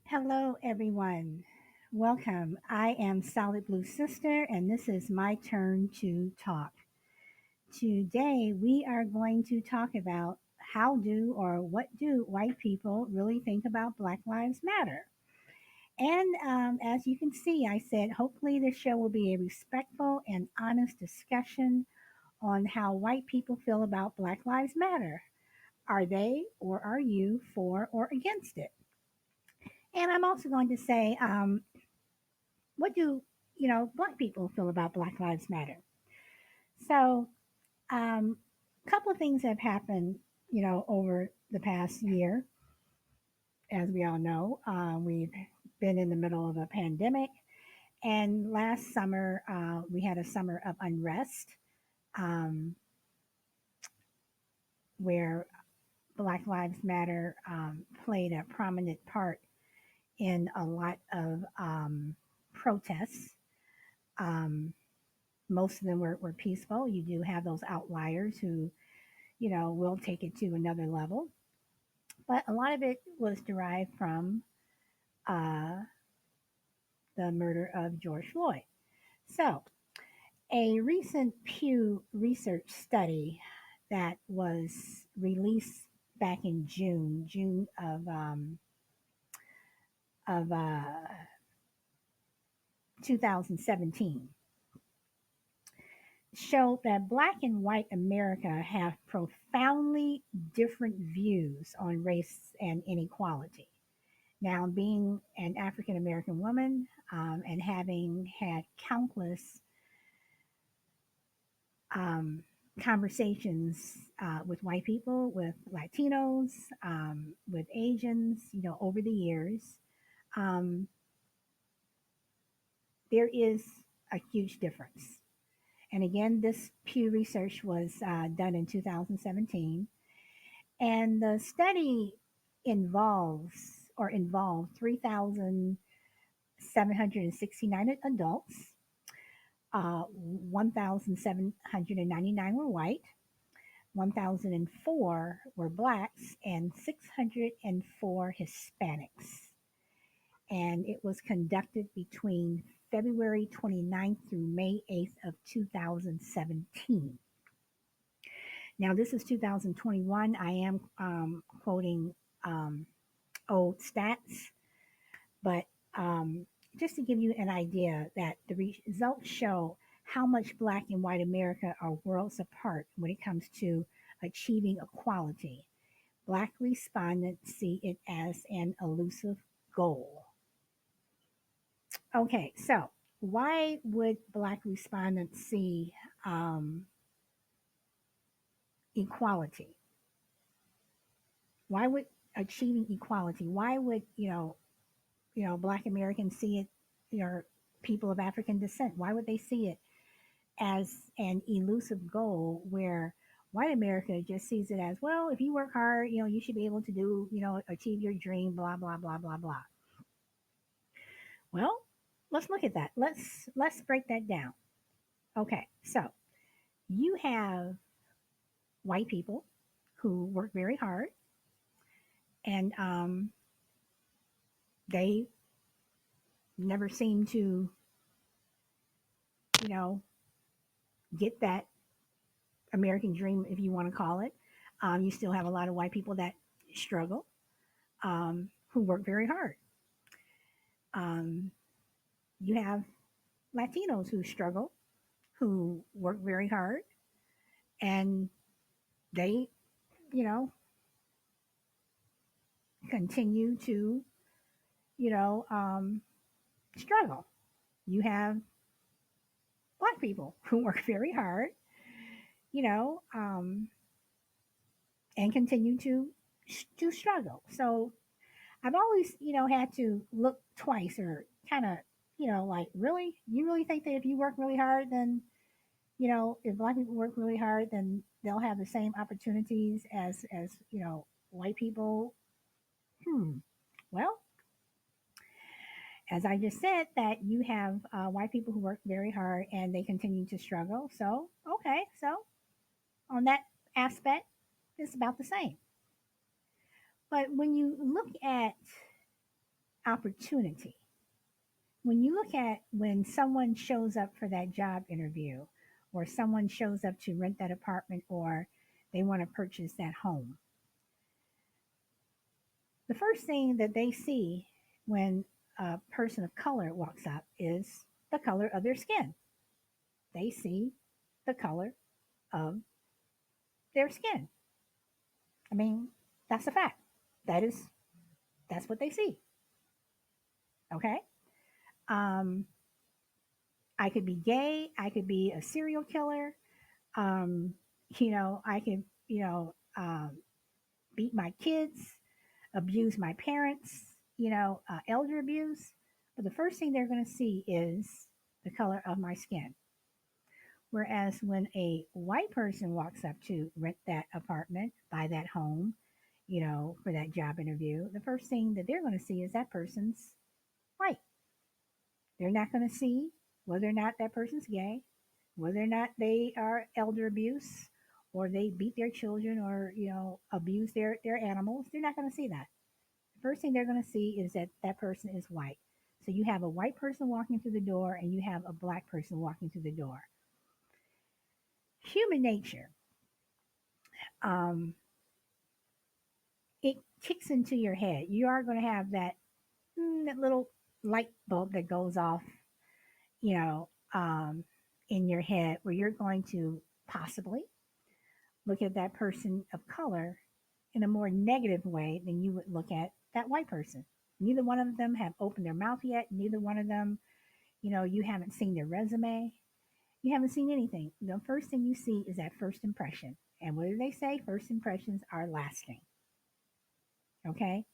Hello, everyone. Welcome. I am Solid Blue Sister, and this is my turn to talk. Today, we are going to talk about how do or what do white people really think about Black Lives Matter. And as you can see, I said hopefully this show will be a respectful and honest discussion on how white people feel about Black Lives Matter. Are they or are you for or against it? And I'm also going to say, what do Black people feel about Black Lives Matter? So, a couple of things have happened, over the past year. As we all know, we've been in the middle of a pandemic, and last summer we had a summer of unrest um, where Black Lives Matter played a prominent part in a lot of protests. Um, Most of them were peaceful. You do have those outliers who, will take it to another level. But a lot of it was derived from uh, the murder of George Floyd. So, a recent Pew Research study that was released back in June of 2017, showed that Black and white America have profoundly different views on race and inequality. Now, being an African American woman and having had countless um, conversations with white people, with Latinos, with Asians, over the years, um, there is a huge difference. And again, this Pew research was done in 2017. And the study involved 3,769 adults. 1,799 were white, 1,004 were blacks, and 604 Hispanics. And it was conducted between February 29th through May 8th of 2017. Now, this is 2021. I am quoting um, old stats, but um, just to give you an idea that the results show how much Black and white America are worlds apart when it comes to achieving equality. Black respondents see it as an elusive goal. Okay, so why would Black respondents see equality? Why would achieving equality? Why would Black Americans see it, people of African descent? Why would they see it as an elusive goal where white America just sees it as, well, if you work hard, you should be able to do, achieve your dream, blah, blah, blah, blah, blah. Well, let's look at that. Let's break that down. Okay, so you have white people who work very hard and they never seem to, you know, get that American dream, if you want to call it. You still have a lot of white people that struggle, who work very hard. Um, you have Latinos who struggle, who work very hard, and they, you know, continue to, you know, um, struggle. You have Black people who work very hard, you know, um, and continue to struggle. So I've always, had to look twice or kind of, like, really, you really think that if you work really hard, then, if Black people work really hard, then they'll have the same opportunities as white people. Hmm. Well, as I just said, that you have white people who work very hard and they continue to struggle. So okay, so on that aspect, it's about the same. But when you look at opportunity. When you look at when someone shows up for that job interview, or someone shows up to rent that apartment, or they want to purchase that home, the first thing that they see when a person of color walks up is the color of their skin. They see the color of their skin. I mean, that's a fact. That is that's what they see. Okay. Um, I could be gay. I could be a serial killer. Um, I could, beat my kids, abuse my parents, elder abuse. But the first thing they're going to see is the color of my skin. Whereas when a white person walks up to rent that apartment, buy that home, for that job interview, the first thing that they're going to see is that person's white. They're not going to see whether or not that person's gay, whether or not they are elder abuse, or they beat their children, or abuse their animals. They're not going to see that. The first thing they're going to see is that that person is white. So you have a white person walking through the door, and you have a black person walking through the door. Human nature, um, it kicks into your head. You are going to have that little light bulb that goes off, you know, um, in your head, where you're going to possibly look at that person of color in a more negative way than you would look at that white person. Neither one of them have opened their mouth yet. Neither one of them, you haven't seen their resume. You haven't seen anything. The first thing you see is that first impression. And what do they say? First impressions are lasting. Okay?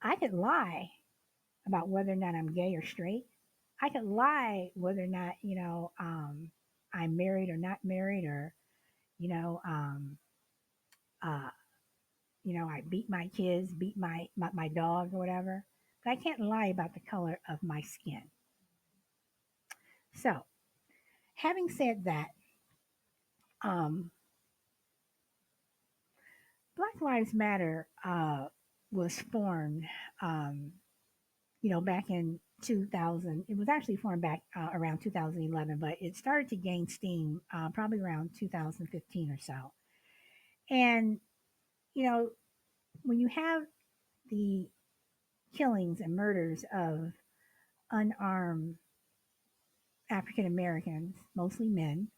I could lie about whether or not I'm gay or straight. I could lie whether or not, I'm married or not married, or, you know, um, uh, I beat my kids, beat my dog or whatever. But I can't lie about the color of my skin. So, having said that, um, Black Lives Matter was formed, um, back in 2000. It was actually formed back around 2011, but it started to gain steam probably around 2015 or so. And, you know, when you have the killings and murders of unarmed African Americans, mostly men,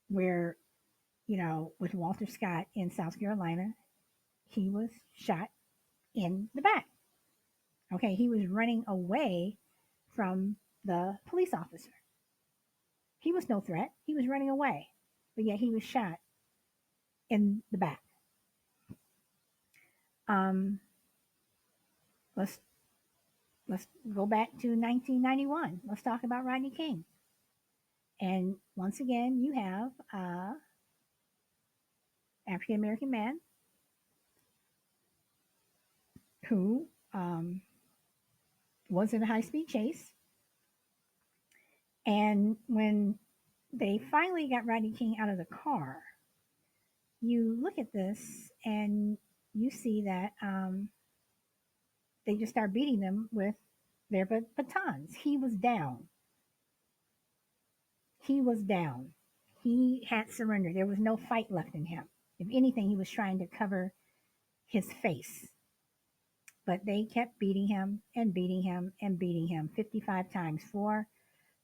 where, with Walter Scott in South Carolina, he was shot in the back. Okay, he was running away from the police officer. He was no threat. He was running away, but yet he was shot in the back. Um, let's let's go back to 1991. Let's talk about Rodney King. And once again, you have African American man who was in a high speed chase. And when they finally got Rodney King out of the car, you look at this and you see that they just start beating them with their batons. He was down. He was down. He had surrendered. There was no fight left in him. If anything, he was trying to cover his face. But they kept beating him and beating him and beating him 55 times. Four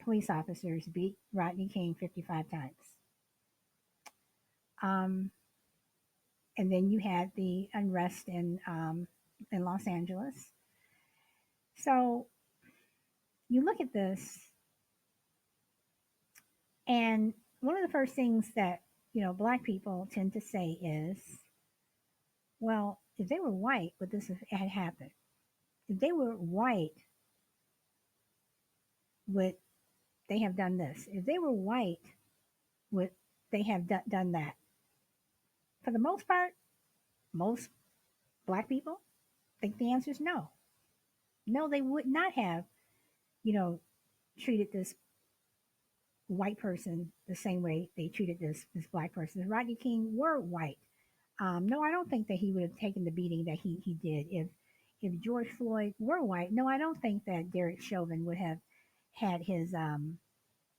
police officers beat Rodney King 55 times. Um, and then you had the unrest in Los Angeles. So you look at this, and one of the first things that Black people tend to say is, well, if they were white, would this had happened? If they were white, would they have done this? If they were white, would they have done that? For the most part, most Black people think the answer is no. No, they would not have, you know, treated this white person the same way they treated this Black person. If Rodney King were white, no, I don't think that he would have taken the beating that he did if George Floyd were white, no, I don't think that Derek Chauvin would have had his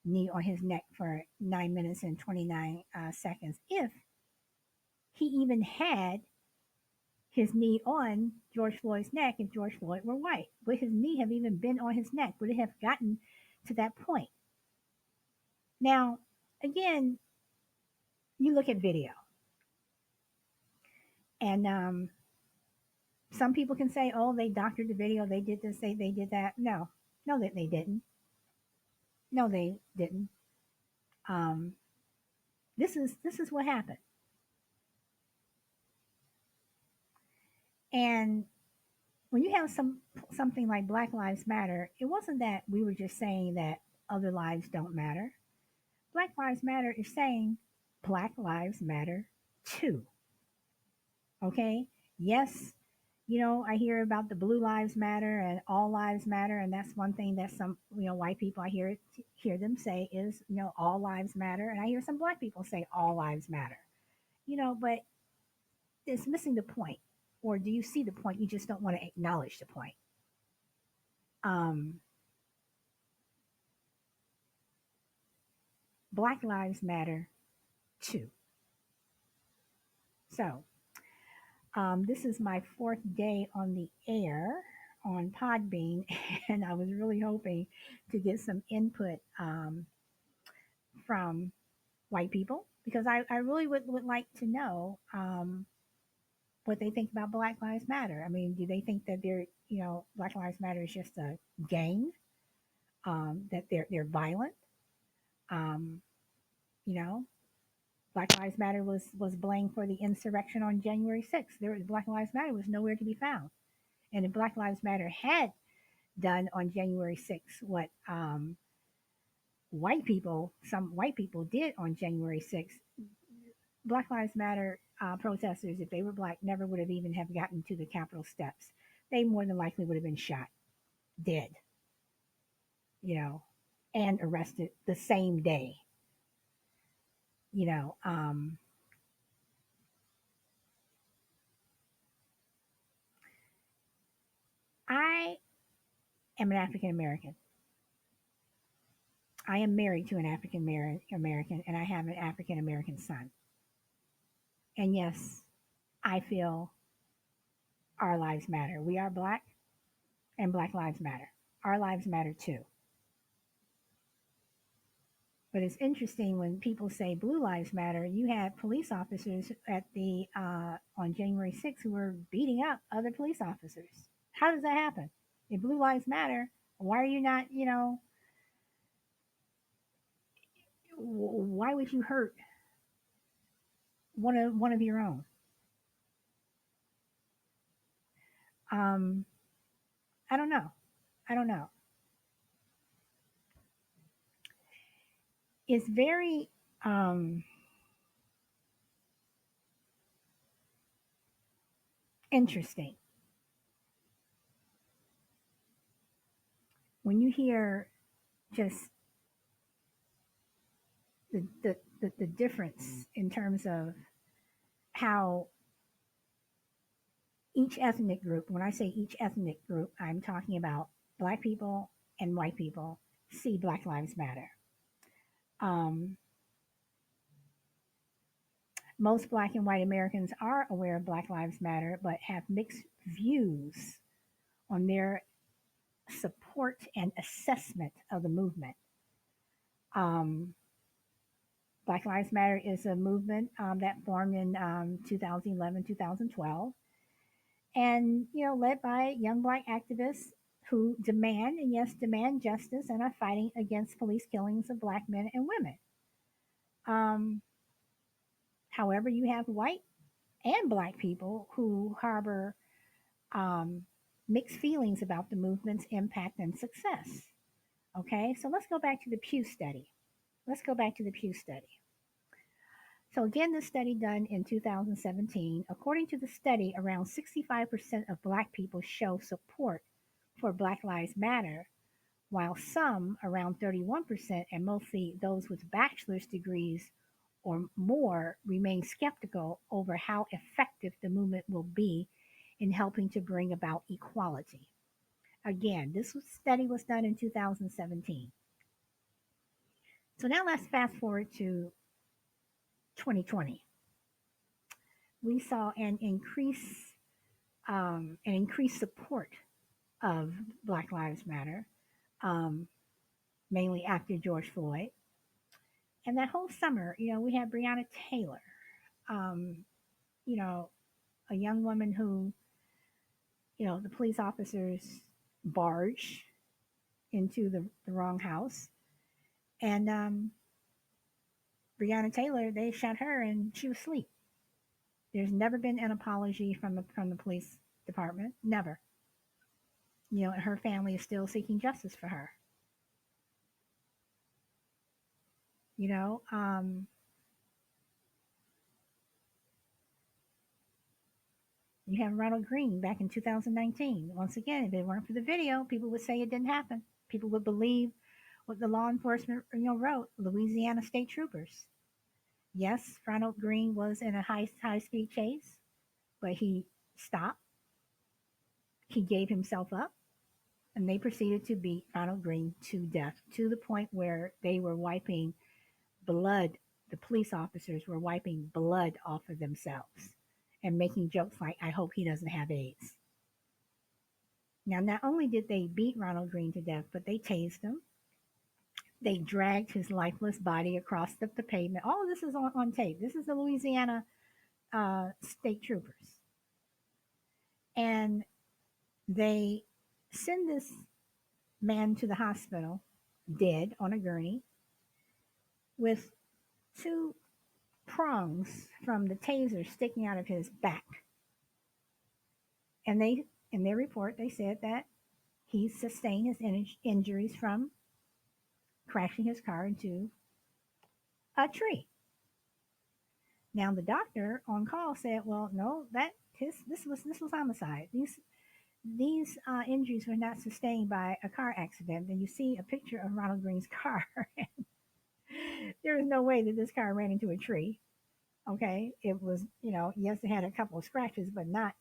knee on his neck for 9 minutes and 29 seconds if he even had his knee on George Floyd's neck if George Floyd were white. Would his knee have even been on his neck? Would it have gotten to that point? Now, again, you look at video, and some people can say, "Oh, they doctored the video. They did this. They did that." No, no, that they didn't. No, they didn't. Um, this is what happened, and when you have something like Black Lives Matter, it wasn't that we were just saying that other lives don't matter. Black Lives Matter is saying Black Lives Matter too. Okay? Yes, I hear about the Blue Lives Matter and All Lives Matter, and that's one thing that some white people I hear them say is all lives matter, and I hear some black people say all lives matter. But it's missing the point, or do you see the point? You just don't want to acknowledge the point. Um, Black Lives Matter too. So this is my fourth day on the air on Podbean, and I was really hoping to get some input from white people because I really would like to know what they think about Black Lives Matter. I mean, do they think that Black Lives Matter is just a gang, that they're violent? Um, you know, Black Lives Matter was blamed for the insurrection on January 6th. Black Lives Matter was nowhere to be found. And if Black Lives Matter had done on January 6th what some white people did on January 6th, Black Lives Matter protesters, if they were black, never would have even have gotten to the Capitol steps. They more than likely would have been shot, dead, you know, and arrested the same day. You know, um, I am an African American. I am married to an African American, and I have an African American son. And yes, I feel our lives matter. We are black, and Black Lives Matter. Our lives matter too. But it's interesting when people say Blue Lives Matter. You had police officers at the on January 6th who were beating up other police officers. How does that happen? If Blue Lives Matter, why are you not? Why would you hurt one of your own? Um, I don't know. I don't know. It's very interesting when you hear just the difference in terms of how each ethnic group, when I say each ethnic group, I'm talking about black people and white people, see Black Lives Matter. Um, Most black and white Americans are aware of Black Lives Matter, but have mixed views on their support and assessment of the movement. Um, Black Lives Matter is a movement that formed in 2011, 2012, and led by young black activists who demand, and yes, demand justice and are fighting against police killings of black men and women. Um, However, you have white and black people who harbor um, mixed feelings about the movement's impact and success. Okay, so let's go back to the Pew study. Let's go back to the Pew study. So, again, this study done in 2017, according to the study, around 65% of Black people show support for Black Lives Matter, while some, around 31%, and mostly those with bachelor's degrees or more, remain skeptical over how effective the movement will be in helping to bring about equality. Again, study was done in 2017. So now let's fast forward to 2020. We saw an increased support of Black Lives Matter, um, mainly after George Floyd. And that whole summer, we had Breonna Taylor, um, you know, a young woman who, the police officers barged into the wrong house. And Breonna Taylor, they shot her and she was asleep. There's never been an apology from the police department. Never. And her family is still seeking justice for her. You know, um, you have Ronald Green back in 2019. Once again, if it weren't for the video, people would say it didn't happen. People would believe what the law enforcement, wrote. Louisiana state troopers. Yes, Ronald Green was in a high speed chase, but he stopped. He gave himself up, and they proceeded to beat Ronald Green to death to the point where they were wiping blood. The police officers were wiping blood off of themselves and making jokes like, I hope he doesn't have AIDS. Now, not only did they beat Ronald Green to death, but they tased him. They dragged his lifeless body across the pavement. All of this is on tape. This is the Louisiana state troopers. And they send this man to the hospital, dead on a gurney, with two prongs from the taser sticking out of his back. And in their report, they said that he sustained his injuries from crashing his car into a tree. Now the doctor on call said, "Well, no, this was homicide. These injuries were not sustained by a car accident." Then you see a picture of Ronald Green's car. There is no way that this car ran into a tree. Okay, it was, yes, it had a couple of scratches, but not,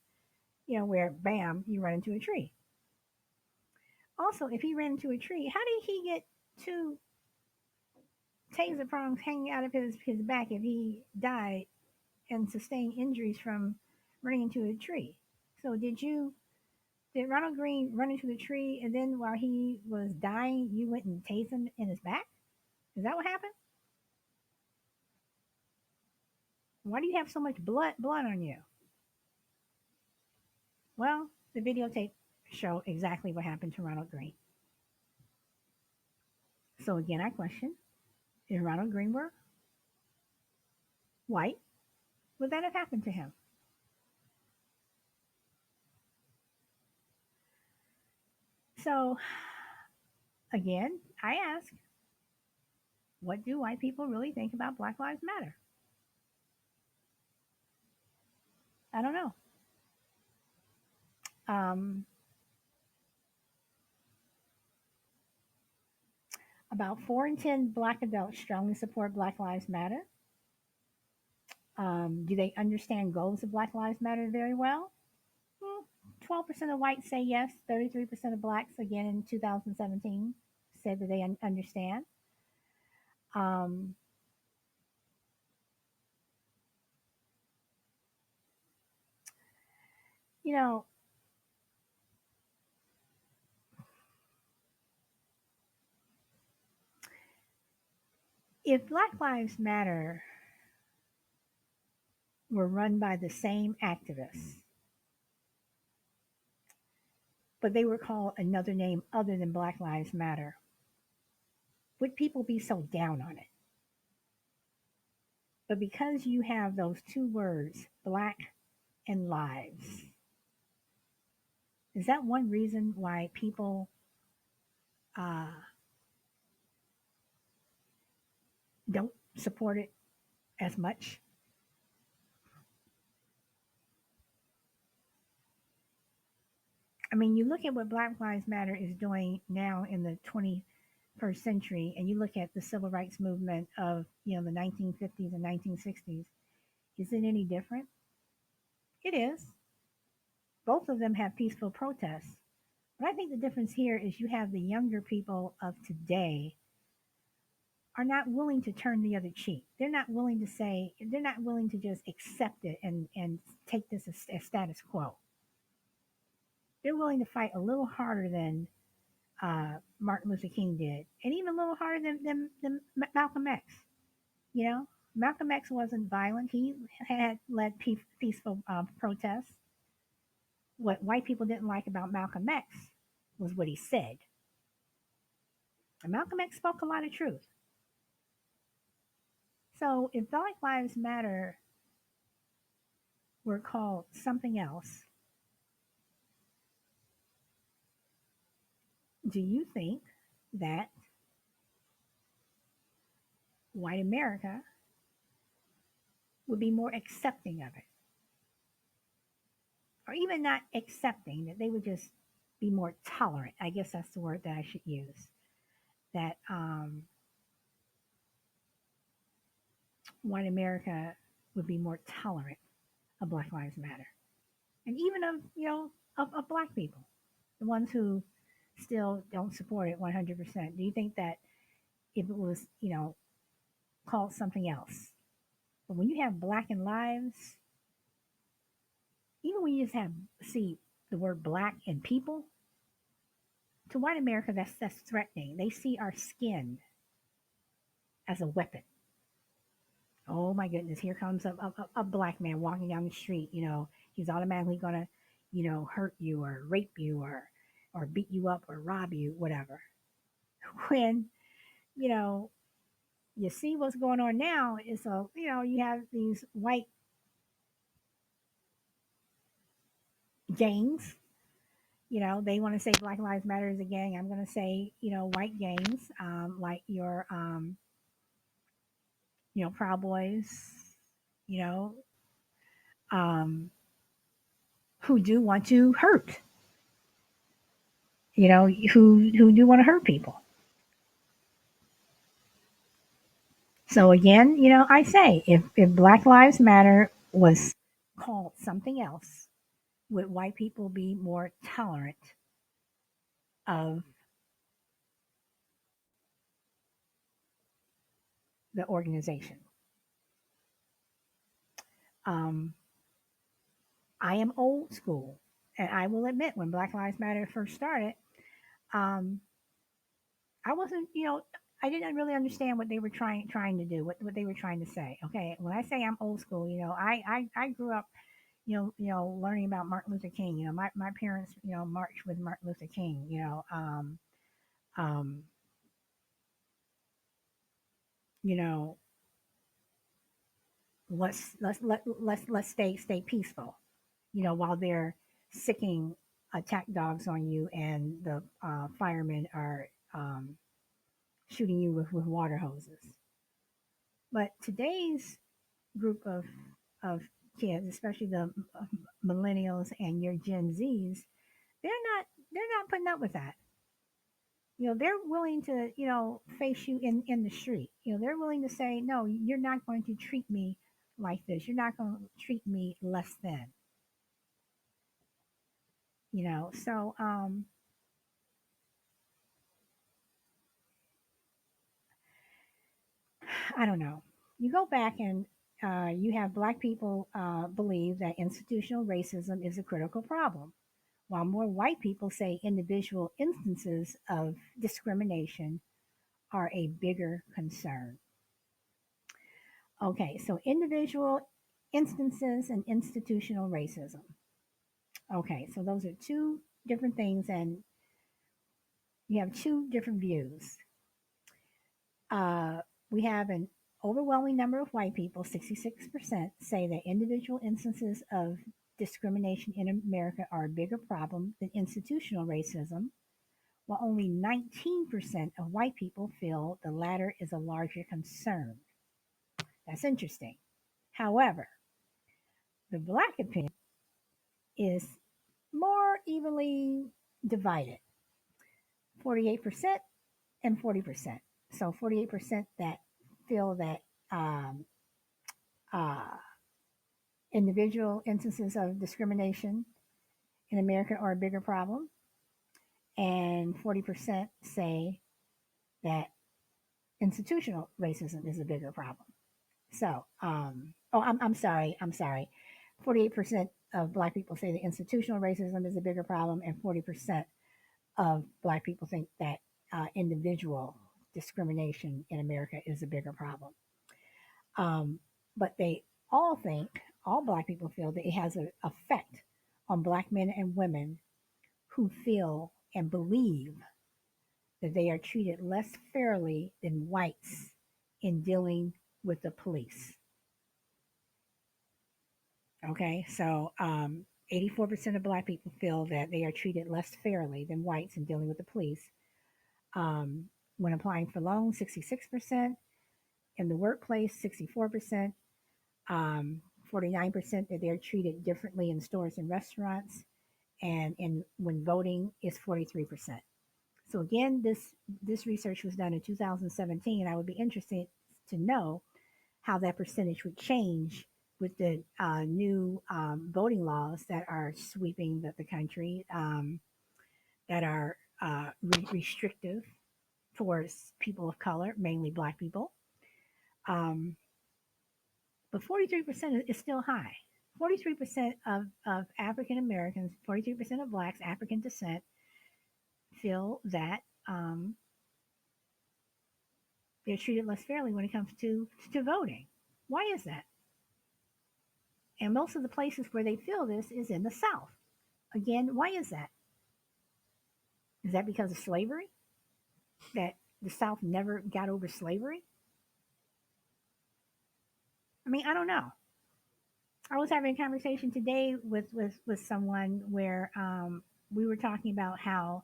where bam, you run into a tree. Also, if he ran into a tree, how did he get two taser prongs hanging out of his back if he died and sustained injuries from running into a tree? So did Ronald Green run into the tree and then while he was dying, you went and tased him in his back? Is that what happened? Why do you have so much blood on you? Well, the videotape show exactly what happened to Ronald Green. So again, I question: if Ronald Green were white, would that have happened to him? So again, I ask, what do white people really think about Black Lives Matter? I don't know. Um, about 4 in 10 Black adults strongly support Black Lives Matter. Do they understand goals of Black Lives Matter very well? 12% of whites say yes. 33% of blacks, again in 2017, said that they understand. Um, you know, if Black Lives Matter were run by the same activists, but they were called another name other than Black Lives Matter, would people be so down on it? But because you have those two words, black and lives, is that one reason why people uh, don't support it as much? I mean, you look at what Black Lives Matter is doing now in the 21st century, and you look at the civil rights movement of the 1950s and 1960s. Is it any different? It is. Both of them have peaceful protests. But I think the difference here is you have the younger people of today are not willing to turn the other cheek. They're not willing to say, they're not willing to just accept it and take this as status quo. They're willing to fight a little harder than Martin Luther King did, and even a little harder than Malcolm X. You know, Malcolm X wasn't violent. He had led peaceful protests. What white people didn't like about Malcolm X was what he said. And Malcolm X spoke a lot of truth. So if Black Lives Matter were called something else, do you think that white America would be more accepting of it? Or even not accepting, that they would just be more tolerant? I guess that's the word that I should use. That white America would be more tolerant of Black Lives Matter. And even of, of black people, the ones who still don't support it 100%. Do you think that if it was, called something else, but when you have black and lives, even when you just have see the word black and people, to white America, that's threatening. They see our skin as a weapon. Oh my goodness, here comes a black man walking down the street. He's automatically gonna, hurt you or rape you or beat you up or rob you, whatever. When you know you see what's going on now, is so you have these white gangs. They want to say Black Lives Matter is a gang. I'm going to say, white gangs, like your, Proud Boys, you know, um, who do want to hurt, who do want to hurt people. So again, I say if Black Lives Matter was called something else, would white people be more tolerant of the organization? Um, I am old school, and I will admit when Black Lives Matter first started, um, I wasn't, I didn't really understand what they were trying to do, what they were trying to say. Okay, when I say I'm old school, I grew up, learning about Martin Luther King. My parents, marched with Martin Luther King. Um, you know, let's stay peaceful. While they're sicking attack dogs on you, and the firemen are shooting you with water hoses. But today's group of kids, especially the millennials and your Gen Zs, they're not putting up with that. They're willing to face you in the street. They're willing to say, no, you're not going to treat me like this. You're not going to treat me less than. So I don't know. You go back and you have black people believe that institutional racism is a critical problem, while more white people say individual instances of discrimination are a bigger concern. Okay, so individual instances and institutional racism. Okay, so those are two different things, and you have two different views. Uh, we have an overwhelming number of white people, 66%, say that individual instances of discrimination in America are a bigger problem than institutional racism, while only 19% of white people feel the latter is a larger concern. That's interesting. However, the black opinion is more evenly divided, 48% and 40%. So 48% that feel that um, uh, individual instances of discrimination in America are a bigger problem, and 40% say that institutional racism is a bigger problem. So, I'm sorry. I'm sorry. 48% of Black people say that institutional racism is a bigger problem, and 40% of Black people think that individual discrimination in America is a bigger problem. Um, but they all think, all Black people feel that it has an effect on Black men and women who feel and believe that they are treated less fairly than whites in dealing with the police. Okay, so 84% of Black people feel that they are treated less fairly than whites in dealing with the police. Um, when applying for loans, 66%. In the workplace, 64%. 49% that they're treated differently in stores and restaurants. And when voting is 43%. So again, this research was done in 2017. I would be interested to know how that percentage would change with the new voting laws that are sweeping the country, that are restrictive towards people of color, mainly Black people. Um, but 43% is still high. 43% of African Americans, 43% of Blacks, African descent, feel that they're treated less fairly when it comes to voting. Why is that? And most of the places where they feel this is in the South. Again, why is that? Is that because of slavery? That the South never got over slavery? I mean, I don't know. I was having a conversation today with someone where we were talking about how,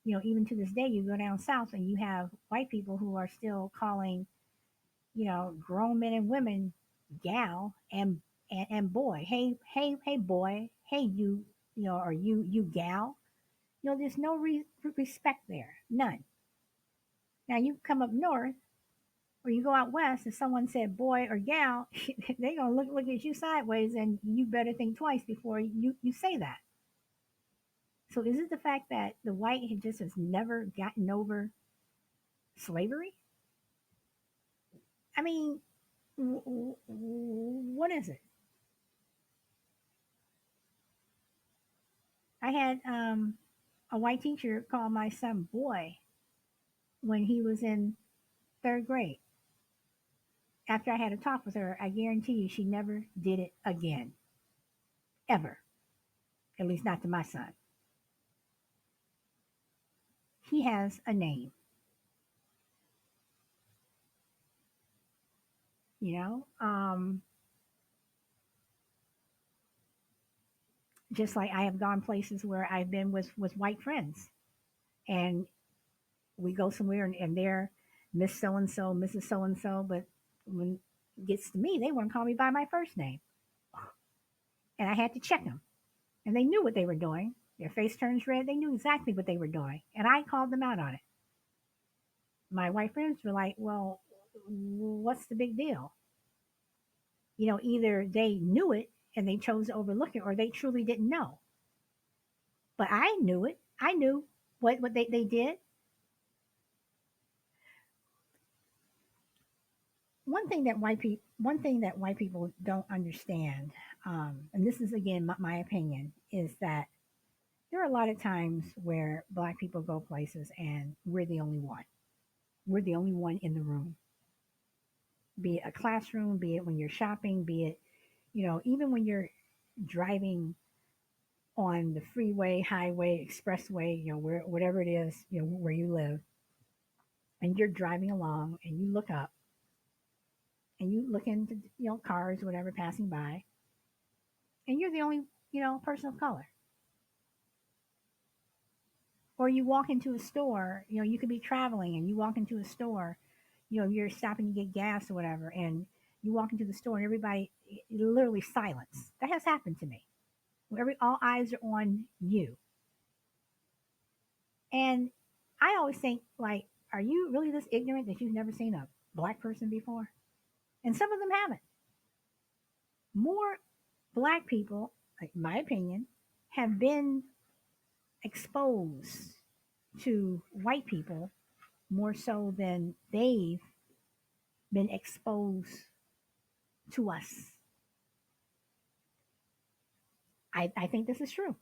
even to this day, you go down south and you have white people who are still calling, grown men and women gal and boy. Hey, boy. Hey, or you gal. There's no respect there. None. Now you come up north or you go out west and someone said boy or gal, they're gonna look at you sideways and you better think twice before you say that. So is it the fact that the white just has never gotten over slavery? I mean, what is it? I had a white teacher call my son boy when he was in third grade. After I had a talk with her, I guarantee you she never did it again. Ever. At least not to my son. He has a name, you know? Just like I have gone places where I've been with white friends and we go somewhere and they're Miss So and so, Mrs. So and so, but when it gets to me, they want to call me by my first name. And I had to check them. And they knew what they were doing. Their face turns red. They knew exactly what they were doing. And I called them out on it. My white friends were like, well, what's the big deal? Either they knew it and they chose to overlook it or they truly didn't know. But I knew it. I knew what they did. One thing that white people don't understand, and this is again my opinion, is that there are a lot of times where Black people go places and we're the only one. We're the only one in the room. Be it a classroom, be it when you're shopping, be it, even when you're driving on the freeway, highway, expressway, whatever it is, where you live, and you're driving along and you look up and you look into, cars, whatever, passing by, and you're the only, person of color. Or you walk into a store, you could be traveling and you walk into a store, you're stopping to get gas or whatever, and you walk into the store and everybody literally silence. That has happened to me. All eyes are on you. And I always think, like, are you really this ignorant that you've never seen a Black person before? And some of them haven't. More Black people, like my opinion, have been exposed to white people more so than they've been exposed to us. I think this is true.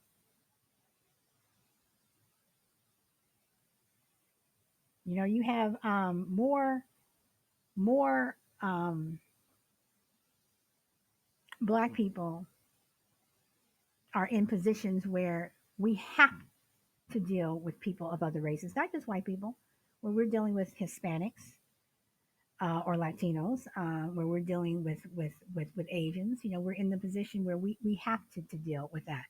You know, you have more black people are in positions where we have to deal with people of other races, not just white people, where we're dealing with Hispanics or Latinos, where we're dealing with Asians. You know, we're in the position where we have to deal with that.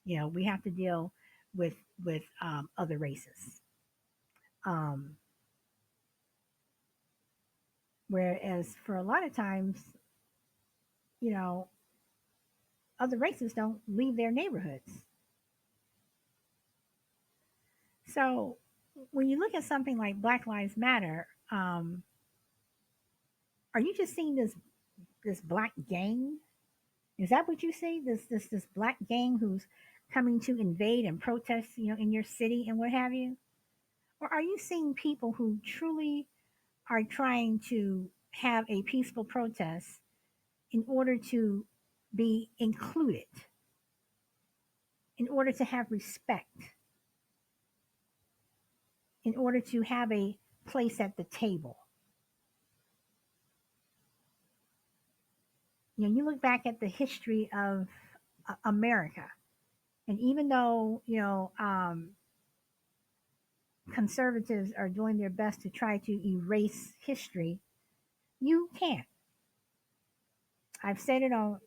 You know, we have to deal with other races. Um, Whereas for a lot of times, you know, other races don't leave their neighborhoods. So when you look at something like Black Lives Matter, are you just seeing this black gang? Is that what you see? This black gang who's coming to invade and protest, you know, in your city and what have you? Or are you seeing people who truly are trying to have a peaceful protest in order to be included, in order to have respect, in order to have a place at the table? You know, you look back at the history of America, and even though, you know, conservatives are doing their best to try to erase history, you can't. I've said it on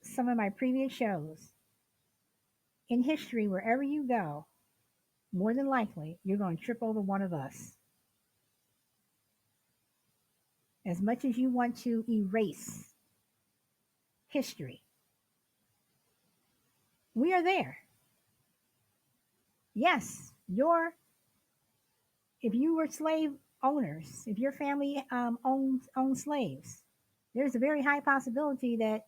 some of my previous shows. In history, wherever you go, more than likely, you're going to trip over one of us. As much as you want to erase history, we are there. Yes, if you were slave owners, if your family owned slaves, there's a very high possibility that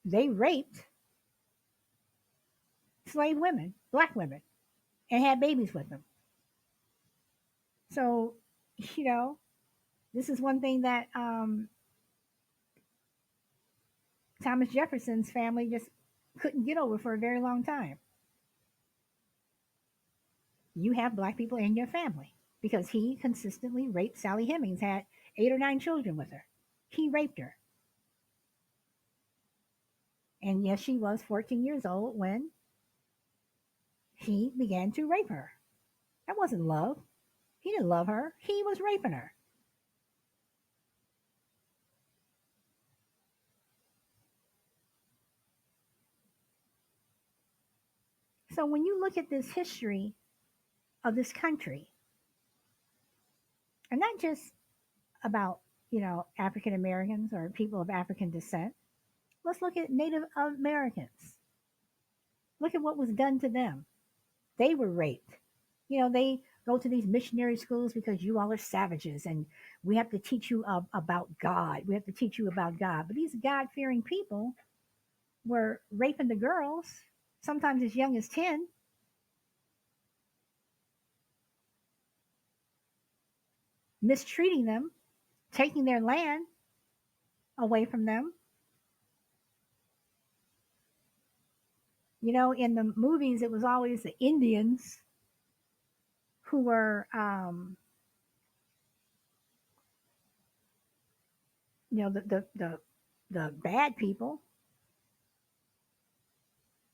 they raped slave women, black women, and had babies with them. So, you know, this is one thing that Thomas Jefferson's family just couldn't get over for a very long time. You have black people in your family because he consistently raped Sally Hemings, had 8 or 9 children with her. He raped her. And yes, she was 14 years old when he began to rape her. That wasn't love. He didn't love her. He was raping her. So when you look at this history of this country, and not just about, you know, African Americans or people of African descent, let's look at Native Americans. Look at what was done to them. They were raped. You know, they go to these missionary schools because you all are savages and we have to teach you about God. We have to teach you about God. But these God fearing people were raping the girls, sometimes as young as 10, mistreating them, taking their land away from them. You know, in the movies, it was always the Indians who were, you know, the bad people,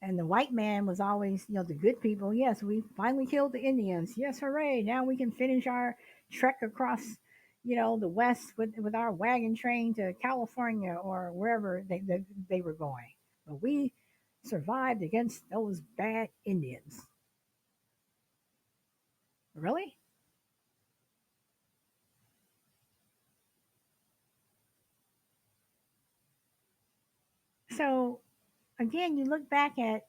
and the white man was always, you know, the good people. Yes, we finally killed the Indians. Yes, hooray! Now we can finish our trek across, you know, the west with our wagon train to California or wherever they were going. But we survived against those bad Indians. Really? So again, you look back at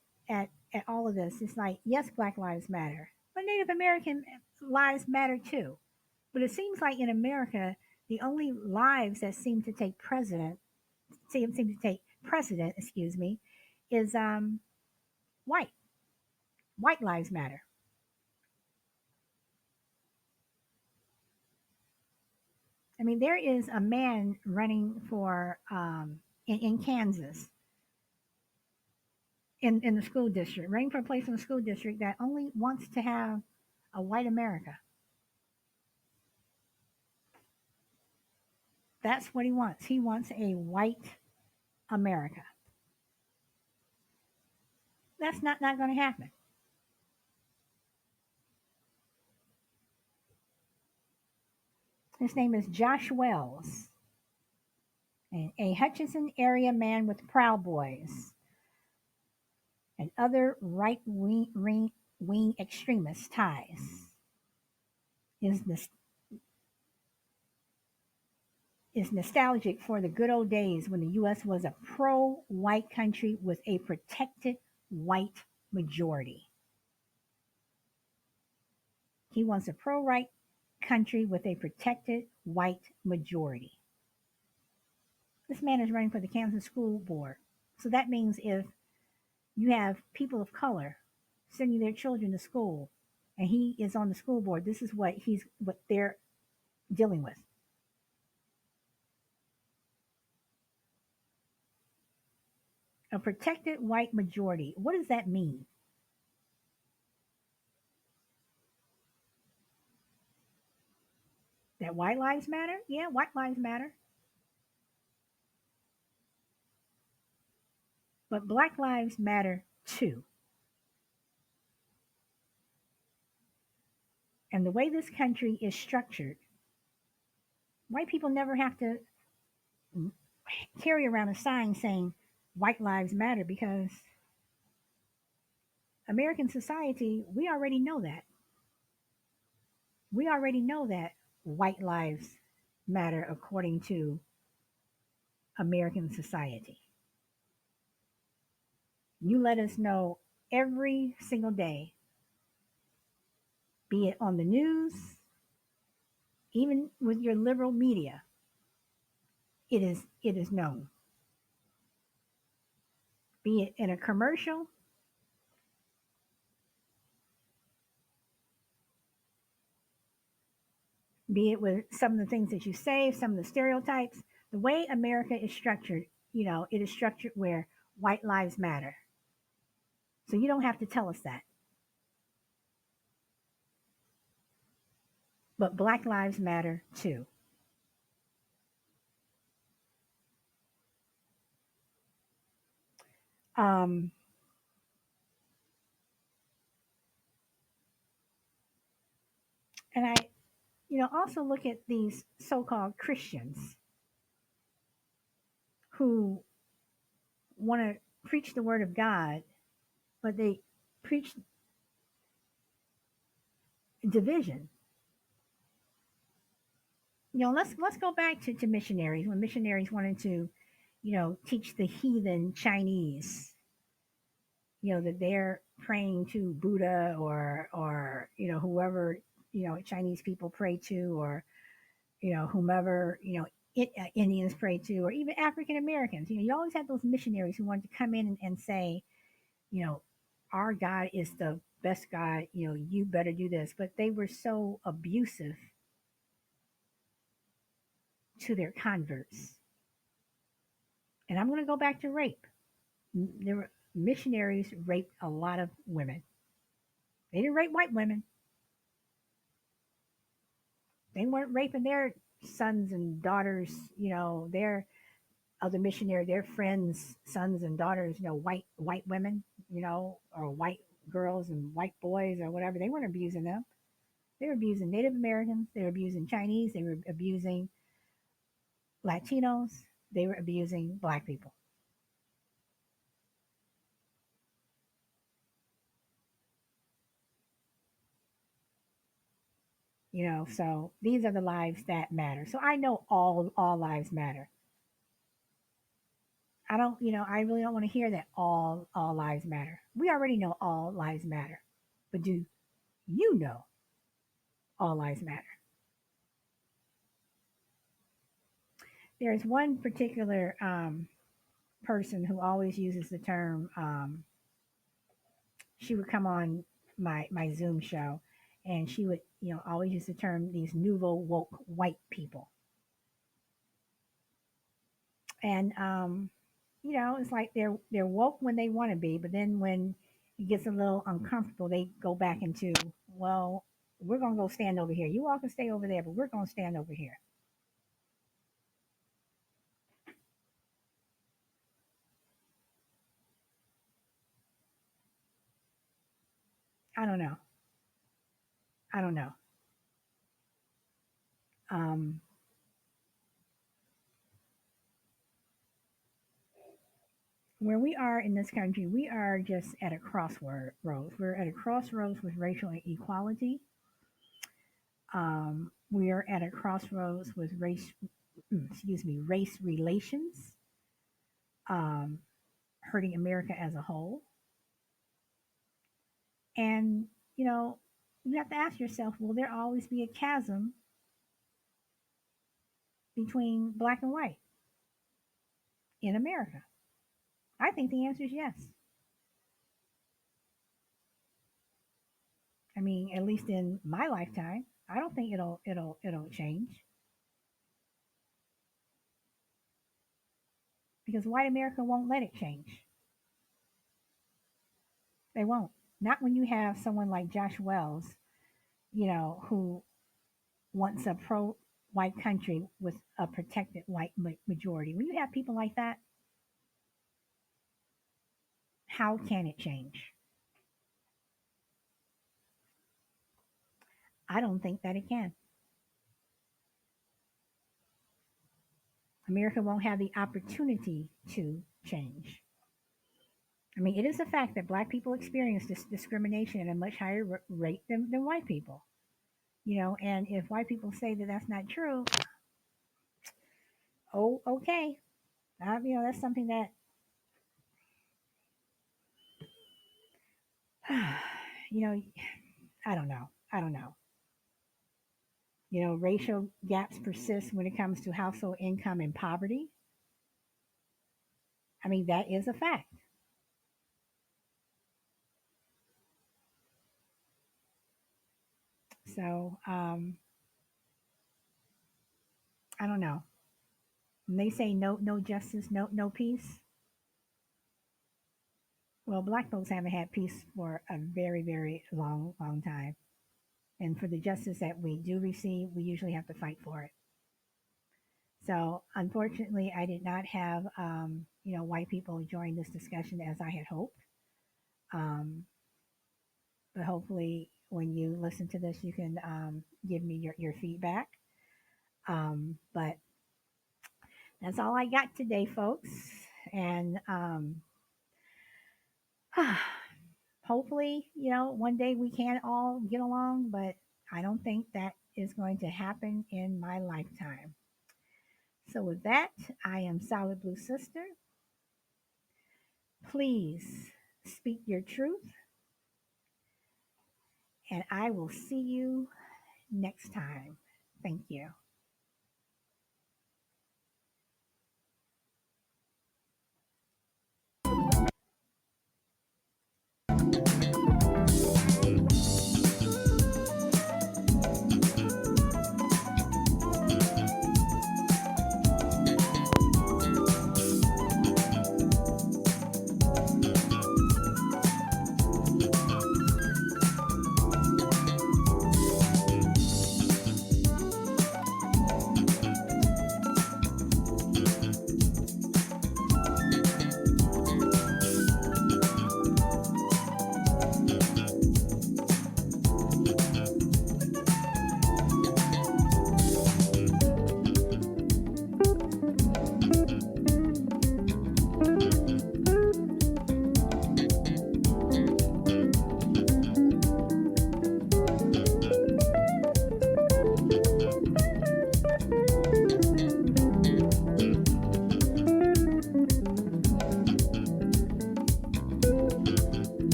all of this. It's like, yes, Black Lives Matter, but Native American lives matter too. But it seems like in America, the only lives that seem to take president, excuse me, is white. White lives matter. I mean, there is a man running for in Kansas in the school district, running for a place in the school district that only wants to have a white America. That's what he wants. He wants a white America. That's not going to happen. His name is Josh Wells, a Hutchinson area man with Proud Boys and other right wing extremist ties. Is this is nostalgic for the good old days when the U.S. was a pro-white country with a protected white majority. He wants a pro-right country with a protected white majority. This man is running for the Kansas School Board. So that means if you have people of color sending their children to school and he is on the school board, this is what they're dealing with. A protected white majority. What does that mean? That white lives matter? Yeah, white lives matter. But black lives matter too. And the way this country is structured, white people never have to carry around a sign saying white lives matter because American society, we already know that. We already know that white lives matter according to American society. You let us know every single day, be it on the news, even with your liberal media, it is known. Be it in a commercial, be it with some of the things that you say, some of the stereotypes, the way America is structured, it is structured where white lives matter. So you don't have to tell us that. But black lives matter too. Um, and I, also look at these so-called Christians who want to preach the word of God, but they preach division. Let's go back to missionaries when missionaries wanted to, teach the heathen Chinese, that they're praying to Buddha or whoever Chinese people pray to, or whomever Indians pray to, or even African Americans. You always had those missionaries who wanted to come in and say, you know, our God is the best God. You better do this. But they were so abusive to their converts. And I'm going to go back to rape. There were missionaries raped a lot of women. They didn't rape white women. They weren't raping their sons and daughters. Their other missionary, their friends, sons and daughters. White women. Or white girls and white boys or whatever. They weren't abusing them. They were abusing Native Americans. They were abusing Chinese. They were abusing Latinos. They were abusing black people. So these are the lives that matter. So I know all lives matter. I don't, I really don't want to hear that all lives matter. We already know all lives matter. But do you know all lives matter? There's one particular person who always uses the term. She would come on my Zoom show, and she would always use the term these nouveau woke white people, and it's like they're woke when they want to be, but then when it gets a little uncomfortable, they go back into, well, we're gonna go stand over here. You all can stay over there, but we're gonna stand over here. I don't know. I don't know. Um, where we are in this country, we are just at a crossroads. We're at a crossroads with racial equality. We are at a crossroads with race relations, um, hurting America as a whole. And, you know, you have to ask yourself, will there always be a chasm between black and white in America? I think the answer is yes. I mean, at least in my lifetime, I don't think it'll change because white America won't let it change. They won't. Not when you have someone like Josh Wells, who wants a pro white country with a protected white majority. When you have people like that, how can it change? I don't think that it can. America won't have the opportunity to change. I mean, it is a fact that black people experience this discrimination at a much higher rate than white people. And if white people say that that's not true, oh, okay. That's something that, you know, I don't know. I don't know. Racial gaps persist when it comes to household income and poverty. I mean, that is a fact. So, I don't know. When they say no justice, no peace, well, black folks haven't had peace for a very, very long time. And for the justice that we do receive, we usually have to fight for it. So, unfortunately, I did not have, white people join this discussion as I had hoped. Um, but hopefully, when you listen to this, you can give me your feedback. But that's all I got today, folks. And hopefully, one day we can all get along, but I don't think that is going to happen in my lifetime. So, with that, I am Solid Blue Sister. Please speak your truth, and I will see you next time. Thank you.